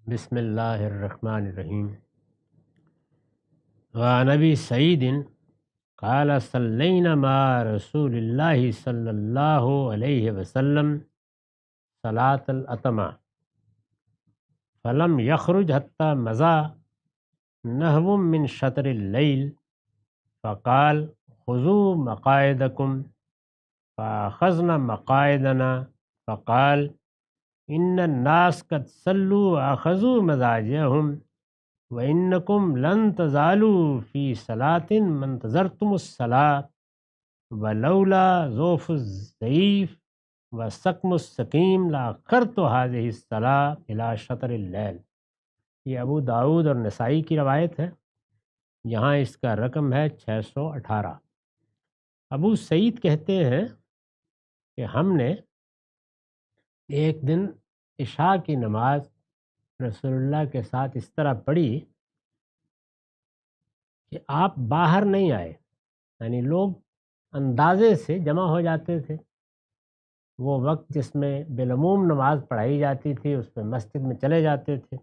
بسم اللہ الرحمن الرحیم۔ وعن ابی سعید قال صلینا مع رسول اللہ صلی اللہ علیہ وسلم صلاۃ العتمہ فلم یخرج حتی مضى نحو من شطر اللیل فقال خذوا مقاعدکم فاخذنا مقاعدنا فقال ان الناس قد صلوا واخذوا مضاجعهم وَإِنَّكُمْ لَن تَزَالُوا فِي صَلَاةٍ مَا انتَظَرْتُمُ الصَّلَاةَ وَلَوْلَا ضَعْفُ الضَّعِيفِ وَسَقْمُ السَّقِيمِ لَأَخَّرْتُ هَذِهِ الصَّلَاةَ إِلَى شَطْرِ اللَّيْلِ۔ یہ ابو داؤد اور نسائی کی روایت ہے، یہاں اس کا رقم ہے 618۔ ابو سعید کہتے ہیں کہ ہم نے ایک دن عشاء کی نماز رسول اللہ کے ساتھ اس طرح پڑھی کہ آپ باہر نہیں آئے، یعنی لوگ اندازے سے جمع ہو جاتے تھے۔ وہ وقت جس میں بالعموم نماز پڑھائی جاتی تھی اس میں مسجد میں چلے جاتے تھے،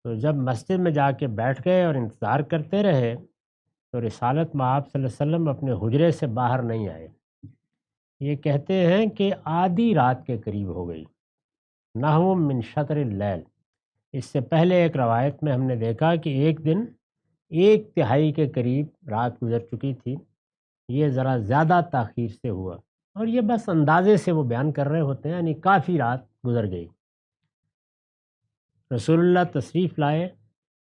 تو جب مسجد میں جا کے بیٹھ گئے اور انتظار کرتے رہے تو رسالت مآب صلی اللہ علیہ وسلم اپنے حجرے سے باہر نہیں آئے۔ یہ کہتے ہیں کہ آدھی رات کے قریب ہو گئی، نحو من شطر اللیل۔ اس سے پہلے ایک روایت میں ہم نے دیکھا کہ ایک دن 1/3 کے قریب رات گزر چکی تھی، یہ ذرا زیادہ تاخیر سے ہوا، اور یہ بس اندازے سے وہ بیان کر رہے ہوتے ہیں، یعنی کافی رات گزر گئی۔ رسول اللہ تشریف لائے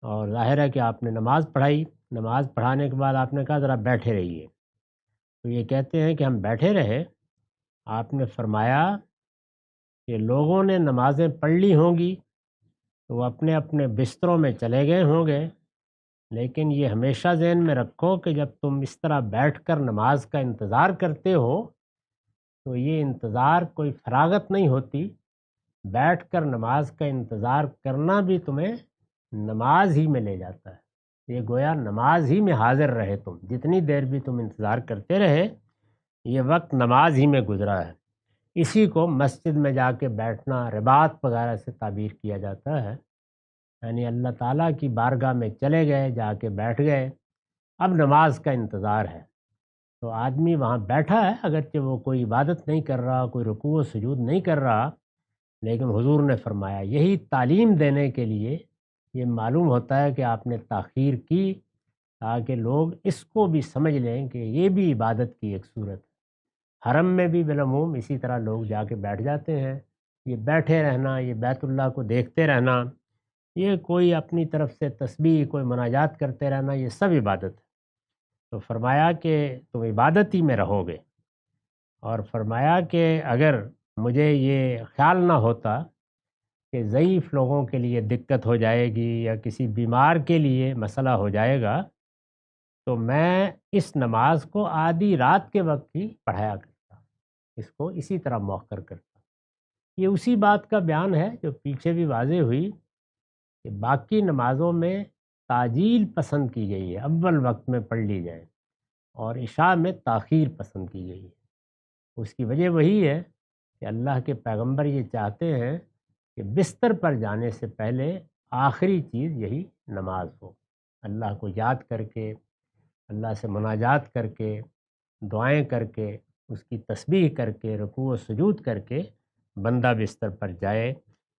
اور ظاہر ہے کہ آپ نے نماز پڑھائی، نماز پڑھانے کے بعد آپ نے کہا ذرا بیٹھے رہیے، تو یہ کہتے ہیں کہ ہم بیٹھے رہے۔ آپ نے فرمایا کہ لوگوں نے نمازیں پڑھ لی ہوں گی تو وہ اپنے اپنے بستروں میں چلے گئے ہوں گے، لیکن یہ ہمیشہ ذہن میں رکھو کہ جب تم اس طرح بیٹھ کر نماز کا انتظار کرتے ہو تو یہ انتظار کوئی فراغت نہیں ہوتی، بیٹھ کر نماز کا انتظار کرنا بھی تمہیں نماز ہی میں لے جاتا ہے۔ یہ گویا نماز ہی میں حاضر رہے، تم جتنی دیر بھی تم انتظار کرتے رہے یہ وقت نماز ہی میں گزرا ہے۔ اسی کو مسجد میں جا کے بیٹھنا رباط وغیرہ سے تعبیر کیا جاتا ہے، یعنی اللہ تعالیٰ کی بارگاہ میں چلے گئے، جا کے بیٹھ گئے، اب نماز کا انتظار ہے۔ تو آدمی وہاں بیٹھا ہے، اگرچہ وہ کوئی عبادت نہیں کر رہا، کوئی رکوع و سجود نہیں کر رہا، لیکن حضور نے فرمایا یہی تعلیم دینے کے لیے یہ معلوم ہوتا ہے کہ آپ نے تاخیر کی تاکہ لوگ اس کو بھی سمجھ لیں کہ یہ بھی عبادت کی ایک صورت ہے۔ حرم میں بھی بالعموم اسی طرح لوگ جا کے بیٹھ جاتے ہیں، یہ بیٹھے رہنا، یہ بیت اللہ کو دیکھتے رہنا، یہ کوئی اپنی طرف سے تسبیح، کوئی مناجات کرتے رہنا، یہ سب عبادت ہے۔ تو فرمایا کہ تم عبادت ہی میں رہو گے، اور فرمایا کہ اگر مجھے یہ خیال نہ ہوتا کہ ضعیف لوگوں کے لیے دقت ہو جائے گی یا کسی بیمار کے لیے مسئلہ ہو جائے گا تو میں اس نماز کو آدھی رات کے وقت ہی پڑھایا کرتا، اس کو اسی طرح مؤخر کرتا۔ یہ اسی بات کا بیان ہے جو پیچھے بھی واضح ہوئی کہ باقی نمازوں میں تعجیل پسند کی گئی ہے، اول وقت میں پڑھ لی جائے، اور عشاء میں تاخیر پسند کی گئی ہے۔ اس کی وجہ وہی ہے کہ اللہ کے پیغمبر یہ چاہتے ہیں کہ بستر پر جانے سے پہلے آخری چیز یہی نماز ہو، اللہ کو یاد کر کے، اللہ سے مناجات کر کے، دعائیں کر کے، اس کی تسبیح کر کے، رکوع و سجود کر کے بندہ بستر پر جائے،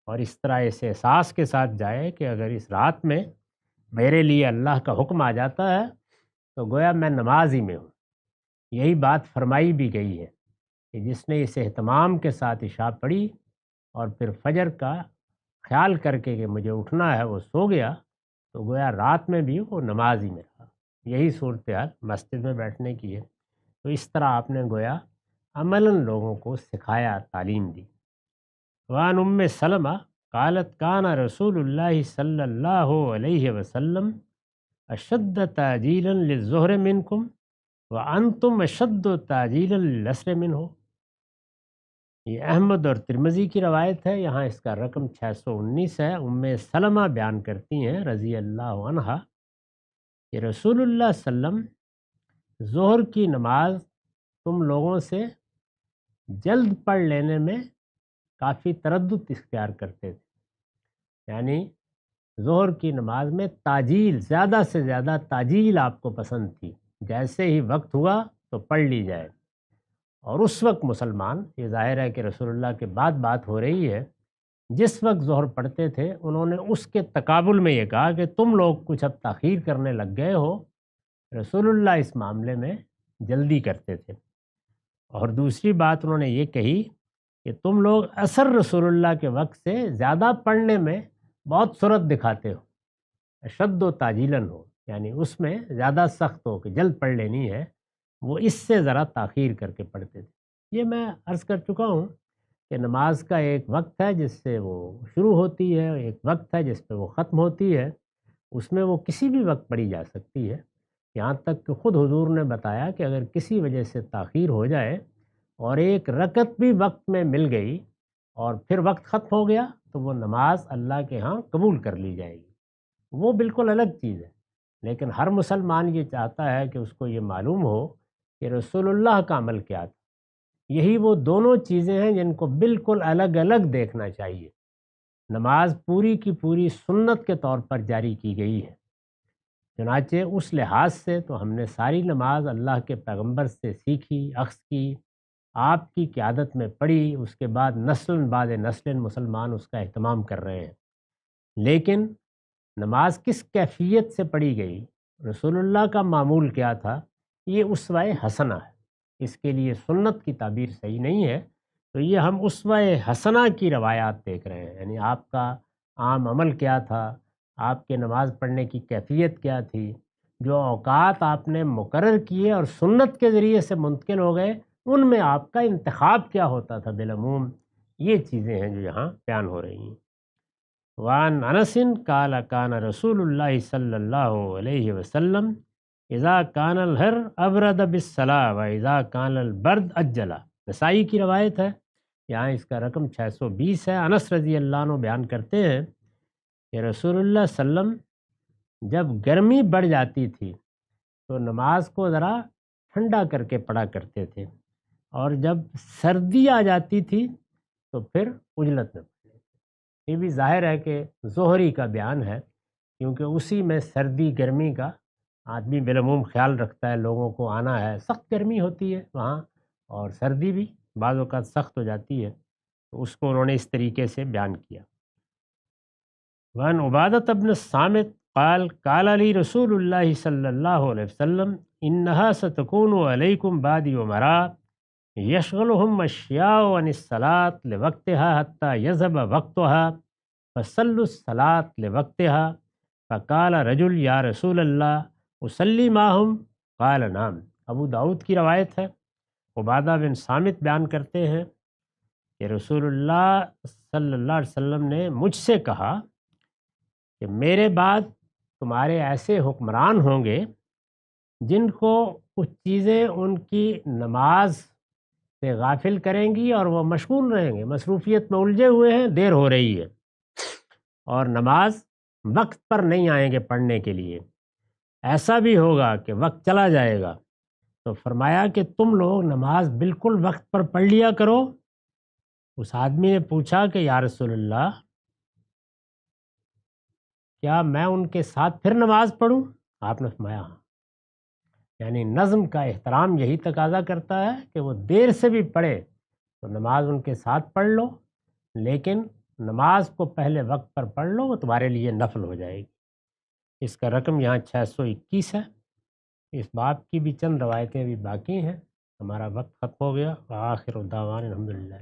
اور اس طرح اس احساس کے ساتھ جائے کہ اگر اس رات میں میرے لیے اللہ کا حکم آ جاتا ہے تو گویا میں نماز ہی میں ہوں۔ یہی بات فرمائی بھی گئی ہے کہ جس نے اس اہتمام کے ساتھ عشاء پڑھی اور پھر فجر کا خیال کر کے کہ مجھے اٹھنا ہے وہ سو گیا تو گویا رات میں بھی وہ نماز ہی میں رہا۔ یہی صورتحال مسجد میں بیٹھنے کی ہے۔ تو اس طرح آپ نے گویا عملاً لوگوں کو سکھایا، تعلیم دی۔ وعن ام سلمہ قالت کان رسول اللہ صلی اللہ علیہ وسلم اشد تعجیلا للظہر منکم وانتم اشد تعجیلا للعصر منہ۔ یہ احمد اور ترمذی کی روایت ہے، یہاں اس کا رقم 619 ہے۔ ام سلمہ بیان کرتی ہیں رضی اللہ عنہا کہ رسول اللہ صلی اللہ علیہ وسلم ظہر کی نماز تم لوگوں سے جلد پڑھ لینے میں کافی تردد اختیار کرتے تھے، یعنی ظہر کی نماز میں تاجیل، زیادہ سے زیادہ تاجیل آپ کو پسند تھی، جیسے ہی وقت ہوا تو پڑھ لی جائے۔ اور اس وقت مسلمان، یہ ظاہر ہے کہ رسول اللہ کے بعد بات ہو رہی ہے، جس وقت ظہر پڑھتے تھے انہوں نے اس کے تقابل میں یہ کہا کہ تم لوگ کچھ اب تاخیر کرنے لگ گئے ہو۔ رسول اللہ اس معاملے میں جلدی کرتے تھے۔ اور دوسری بات انہوں نے یہ کہی کہ تم لوگ عصر رسول اللہ کے وقت سے زیادہ پڑھنے میں بہت سرعت دکھاتے ہو، اشد و تاجیلاً ہو، یعنی اس میں زیادہ سخت ہو کہ جلد پڑھ لینی ہے، وہ اس سے ذرا تاخیر کر کے پڑھتے تھے۔ یہ میں عرض کر چکا ہوں کہ نماز کا ایک وقت ہے جس سے وہ شروع ہوتی ہے، ایک وقت ہے جس پہ وہ ختم ہوتی ہے، اس میں وہ کسی بھی وقت پڑھی جا سکتی ہے۔ یہاں تک کہ خود حضور نے بتایا کہ اگر کسی وجہ سے تاخیر ہو جائے اور ایک رکعت بھی وقت میں مل گئی اور پھر وقت ختم ہو گیا تو وہ نماز اللہ کے ہاں قبول کر لی جائے گی، وہ بالکل الگ چیز ہے۔ لیکن ہر مسلمان یہ چاہتا ہے کہ اس کو یہ معلوم ہو کہ رسول اللہ کا عمل کیا تھا۔ یہی وہ دونوں چیزیں ہیں جن کو بالکل الگ الگ دیکھنا چاہیے۔ نماز پوری کی پوری سنت کے طور پر جاری کی گئی ہے، چنانچہ اس لحاظ سے تو ہم نے ساری نماز اللہ کے پیغمبر سے سیکھی، اخذ کی، آپ کی قیادت میں پڑھی، اس کے بعد نسل بعد نسل مسلمان اس کا اہتمام کر رہے ہیں۔ لیکن نماز کس کیفیت سے پڑھی گئی، رسول اللہ کا معمول کیا تھا، یہ اسوہ حسنہ ہے۔ اس کے لیے سنت کی تعبیر صحیح نہیں ہے، تو یہ ہم اسوہ حسنہ کی روایات دیکھ رہے ہیں، یعنی آپ کا عام عمل کیا تھا، آپ کے نماز پڑھنے کی کیفیت کیا تھی، جو اوقات آپ نے مقرر کیے اور سنت کے ذریعے سے منتقل ہو گئے، ان میں آپ کا انتخاب کیا ہوتا تھا بالعموم، یہ چیزیں ہیں جو یہاں بیان ہو رہی ہیں۔ وعن انس قال کان رسول اللہ صلی اللہ علیہ وسلم اذا کان الحر ابرد بالصلاۃ و اذا کان البرد اجلا، نسائی کی روایت ہے، یہاں اس کا رقم 620 ہے۔ انس رضی اللہ عنہ بیان کرتے ہیں کہ رسول اللہ صلی اللہ علیہ وسلم جب گرمی بڑھ جاتی تھی تو نماز کو ذرا ٹھنڈا کر کے پڑھا کرتے تھے، اور جب سردی آ جاتی تھی تو پھر اجلت میں پڑھتے تھے۔ یہ بھی ظاہر ہے کہ ظہری کا بیان ہے، کیونکہ اسی میں سردی گرمی کا آدمی بالعموم خیال رکھتا ہے، لوگوں کو آنا ہے، سخت گرمی ہوتی ہے وہاں اور سردی بھی بعض اوقات سخت ہو جاتی ہے، تو اس کو انہوں نے اس طریقے سے بیان کیا۔ وعن عبادۃ بن الصامت قال قال علی رسول اللہ صلی اللہ علیہ وسلم انہا ستکون علیکم بعدی عمراء یشغلہم اشیاء عن الصلاۃ لوقتها حتی یذهب وقتها فصلوا الصلاۃ لوقتها فقال رجل یا رسول اللہ اصلی معہم قال نعم۔ ابو داؤد کی روایت ہے، عبادہ بن صامت بیان کرتے ہیں کہ رسول اللہ صلی اللہ علیہ وسلم نے مجھ سے کہا کہ میرے بعد تمہارے ایسے حکمران ہوں گے جن کو کچھ چیزیں ان کی نماز سے غافل کریں گی اور وہ مشغول رہیں گے، مصروفیت میں الجھے ہوئے ہیں، دیر ہو رہی ہے، اور نماز وقت پر نہیں آئیں گے پڑھنے کے لیے۔ ایسا بھی ہوگا کہ وقت چلا جائے گا، تو فرمایا کہ تم لوگ نماز بالکل وقت پر پڑھ لیا کرو۔ اس آدمی نے پوچھا کہ یا رسول اللہ، کیا میں ان کے ساتھ پھر نماز پڑھوں؟ آپ نے فرمایا ہاں، یعنی نظم کا احترام یہی تقاضا کرتا ہے کہ وہ دیر سے بھی پڑھے تو نماز ان کے ساتھ پڑھ لو، لیکن نماز کو پہلے وقت پر پڑھ لو، وہ تمہارے لیے نفل ہو جائے گی۔ اس کا رقم یہاں 621 ہے۔ اس باب کی بھی چند روایتیں بھی باقی ہیں۔ ہمارا وقت ختم ہو گیا۔ وآخر دعوانا الحمدللہ۔